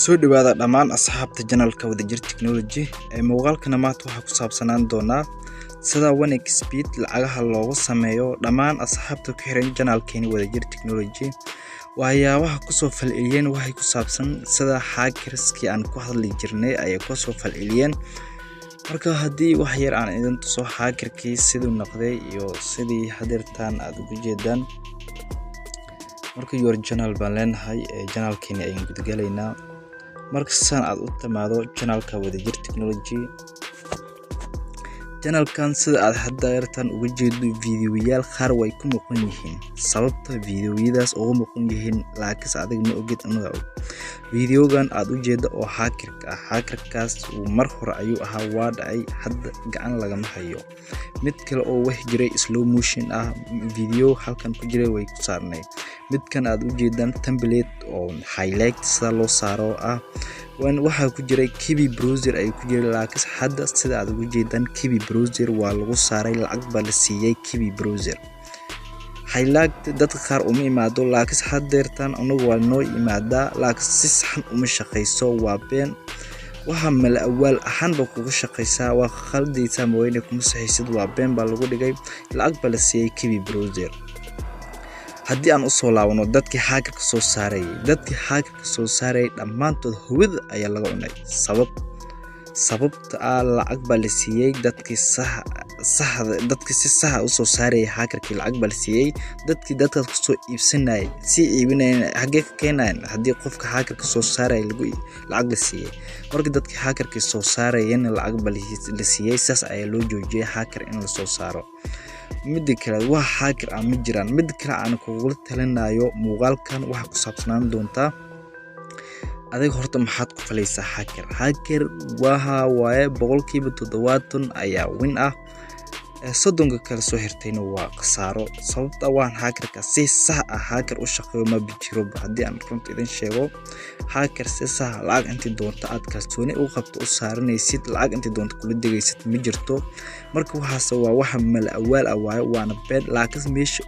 soo dhawaada dhammaan asxaabta channelka Wadajir Technology muuqaalkana maanta waxa ku saabsanaan doona sida 1xbet lacagaha loogu sameeyo dhammaan asxaabta ku xiran channelkeena Wadajir Technology waxyaabaha ku soo falceliyeen waxay ku saabsan sida hackerskii aan ku hadli jirnay ay ku soo falceliyeen marka haddii wax yar aan idin tuso hackerkii sidoo noqday iyo sidii hadeertaan aad ugu jeedaan marka your channel baan leenahay channelkeena ayaan gudgalaynaa marka saan aad u tamaado channelka Wadajir Technology channelkan sida aad hadeertaan ugu jeedo fiidiyoyaal qaar way ku muuqan yihiin sababta fiidiyooyadaas ugu muuqan yihiin laakiin adig ma ogid anaga fiidiyogan aad u jeedo oo hackerkaas uu mar hore ayuu ahaa waa dhacay hadda gacan lagama hayo mid kale oo wax jiray slow motion ah video halkan ku jiray way ku saarnay midkan aad u jeedaan template oo highlight sida loo saaro ah waxa ku jiray Kiwi browser ay ku jiray laakiin hadda sida aad ugu jeedaan Kiwi browser waa lagu saaray lacag baa la siiyay Kiwi browser highlight dadka qaar uma imaado laakiin hadeertaan anagu waa noo imaada laakiin si sax uma shaqeyso waa been waxa mal awal ahaan ba kugu shaqeysaa waa khaldaysa mooyne kuma saxiisid waa been baa lagu dhigay lacag baa la siiyay Kiwi browser haddii aan u soo laabano dadkii hackerka soo saaray dhamaantood hawada ayaa laga cunay sababta lacag baa la siiyay dadkii si sax u soo saaray hackerkii lacag baa la siiyay dadkaas ku soo iibsanay si iibinayna xagee ka keenayaan haddii qofka hackerka soo saaray lacag la siiyay marka dadkii hackerka soo saarayeen lacag baa la siiyay saas ayaa loo joojiyay hacker in la soo saaro mid kale waa hacker ama jiraan mid kale aan kugu talinayo muuqaalkan waxa ku saabsanaan doonta adeeg horta maxaad ku falaysaa hacker waxa waaye 70% ayaa win ah 30 kale soo hirtayna waa qasaaro sababta waan hackerka si sax ah hacker u shaqeeyo ma bijiro haddii aan runta idin sheego hacker si sax lacag intii doonta aad kalsooni u qabto u saaranaysid lacag intii doonta kula degaysid ma jirto marka waxaas waa waxa mal awal waaye waana bad laakiin meesha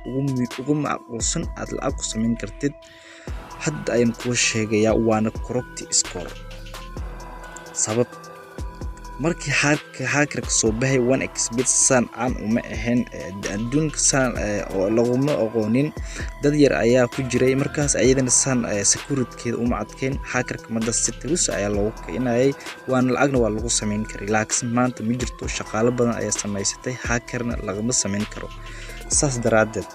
ugu macquulsan aad lacag ku sameyn kartid hadda ayaan ku sheegayaa waana correct score sabab markii hackerka soo baxay 1xbet san aan uma ahayn adduunka san oo laguma aqoonin dad yar ayaa ku jiray markaas ayadana san security-keeda uma adkeen hackerka mada sitirus ayaa loogu keenayay waan lacagna waa lagu sameyn karay laakiin maanta ma jirto shaqaale badan ayaa sameysatay hackerna lagama sameyn karo saas daraadeed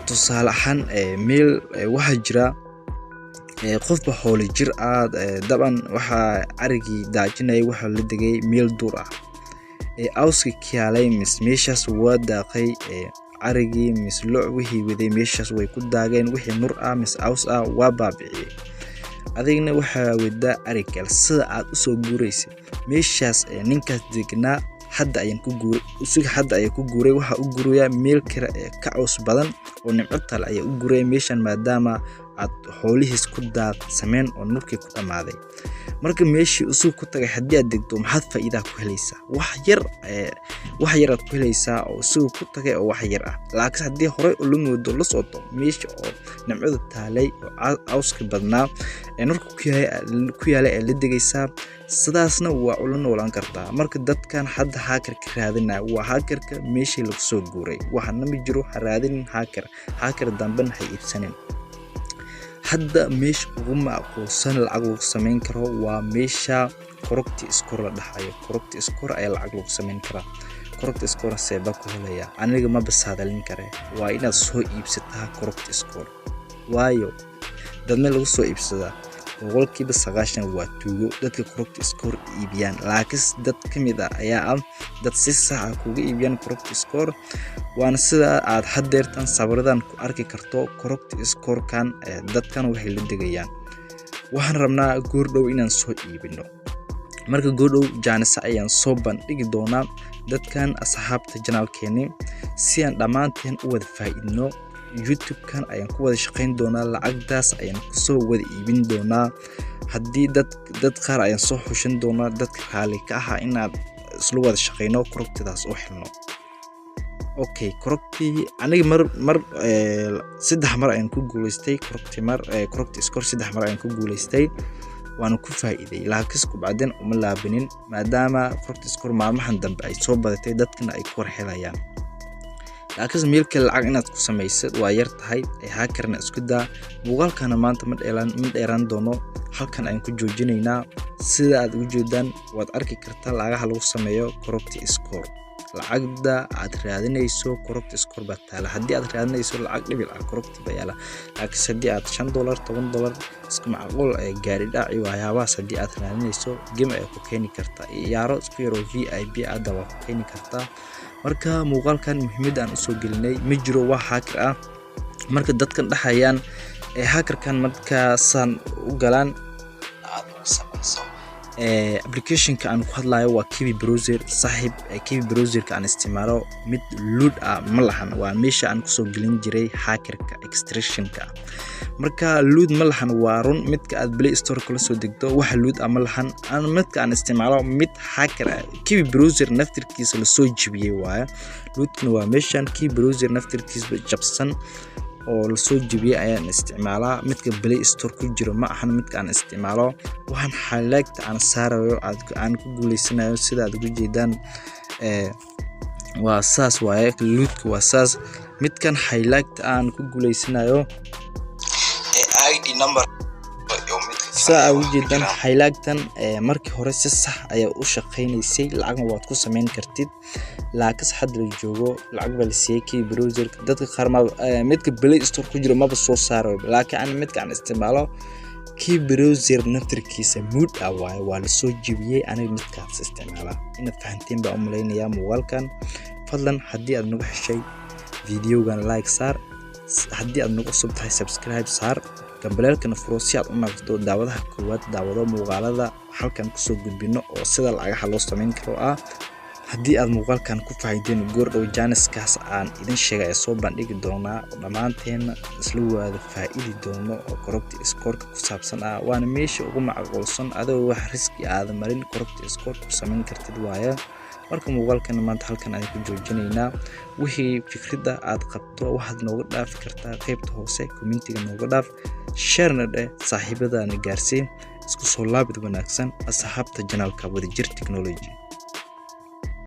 tusaale ahaan meel waxa jira qofba xoolo jir ah daban waxa arigii daajinay waxa la degay meel duur ah awski kiyaalay meeshaas waa daaqay arigii mislo wixii waday meeshaas way ku daageen wixii nur ah aws ah waa baabiciyay adigna waxa wada arigal sida aad u soo guuraysid meeshaas ninkaas degnaa hadda ayaan ku guuray waxa u guuraya meel kale ka caws badan oo nimco tal ayaa u guuray meeshan maadaama aad xoolihiis ku daad sameen oo nurkii ku dhamaaday marka meeshii uu ku tagay haddii aad degto maxaad faa'iido ku helaysaa wax yar aad ku helaysaa oo soo ku tagay oo wax yar ah laakiin haddii hore u lumoodo la socdo meesha oo nimcada taalay oo awska badnaa nurku ku yaalay ee la degaysaa sidaasna waa u la noolaan kartaa marka dadkan hadda hackerka raadinaa waa hackerka meeshii lagu soo guuray waxna ma jiro raadin hacker damban hay iibsanin hadda meesha ugu macquulsan lacag lagu sameyn karo waa meesha correct score la dhahayo correct score ayaa lacag lagu sameyn karaa correct score seeba ku helaya aniga ma basaadalin kare waa inaad soo iibsataa correct score waayo dadna lagu soo iibsadaa boqolkiiba 90 waa tuugo dadka correct score iibiyaan laakiin dad kamid ah ayaa dad si sax ah kuga iibiyaan correct score waana sida aad hadeertan sawiradan ku arki karto correct score kan dadkan waxay la degayaan waxaan rabnaa goordhow inaan soo iibino marka goordhow jaanisa ayaan soo bandhigi doonaa dadkan asxaabta channelkeena si aan dhamaanteen u wada faa'iidno YouTube kan ayaan ku wada shaqeyn doonaa lacagtaas ayaan ku soo wada iibin doonaa haddii dad qaar ayaan soo xushin doonaa dadka xaalli ka ah inaad isla wada shaqeyno correctdaas oo xilno okay korogti aniga mar saddex mar ayaan ku guuleystay korogti score saddex mar ayaan ku guuleystay waana ku faa'iiday laakiin ku bacdeen uma laabinin maadaama korogti score maalmahan dambe ay soo badatay dadkana ay ku warhelayaan laakiin meelka lacag inaad ku sameysad waa yar tahay hackerna isku daa muuqaalkana maanta ma dheeraan doono halkan ayaan ku joojinaynaa sida aad u jeedaan waad arki kartaa lacagaha lagu sameeyo korogti score lacagda aad raadinayso korogti score baa taala haddii aad raadinayso lacag dhibil ah korogti baa yaala laakiin haddii aad $5 $10 isku macquul ay gaari dhaaci waxyaabahaas haddii aad raadinayso game ay ku keeni kartaa ciyaaro isku yaro VIP aad waa ku keeni kartaa marka muuqaalkan muhiimad aan u soo gelinay ma jiro wax hacker ah marka dadkan dhaxayaan hackerkan marka san u galaan aad u samayso application-ka aan ku hadlayo waa Kiwi browser saaxiib Kiwi browser-ka aan isticmaalo mid load ah ma lahan waa meesha aan ku soo gelin jiray hackerka extraction-ka marka load ma lahan waa run midka aad Play Store kala soo degto wax load ah ma lahan aan midka aan isticmaalo mid hacker Kiwi browser naftirkiisa la soo jibiyay waaya loadkuna waa meeshan Kiwi browser naftirkiisa jabsan oo la soo jibiyay ayaan isticmaalaa midka Play Store ku jiro ma ahan midka aan isticmaalo waxaan highlight aan saarayo aan ku guuleysanayo sida aad ugu jeedaan waa saas waaye loadku waa saas midkan highlight aan ku guuleysanayo ID number saa ugu jeedaan highlight-tan markii hore si sax ayaa u shaqeynaysay lacagna waad ku sameyn kartid laakiin hadda la joogo lacag baa la siiyay Kiwi browser dadka qaar ma midka Play Store ku jiro maba soo saaro laakiin aan midka aan isticmaalo Kiwi browser naftirkiisa mood ah waa la soo jibiyay aniga midkaas isticmaala in fahanteen baa u maleynaya muuqaalkan fadlan haddii aad nagu heshay videogan like saar haddii aad nagu cusub tahay subscribe saar gambaleelkana furo si aad u noqoto daawadaha koowaad daawado muuqaalada halkan ku soo gudbino oo sida lacagaha loo sameyn karo ah haddii aad muuqaalkan ku faa'iideen goordhow janiskaas aan idin sheegay soo bandhigi doonaa dhamaanteena isla wada faa'iidi doono oo korogti score-ka ku saabsan ah waana meesha ugu macquulsan adoo wax riski aad marin korogti score ku sameyn kartid waaya marka muuqaalkan maanta halkan ayaan ku joojinaynaa wixii fikrada aad qabto waxaad nooga dhaafi kartaa qaybta hoose commentiga nooga dhaaf share-na saaxiibadana gaarsiin isku soo laabid wanaagsan asxaabta channelka Wadajir Technology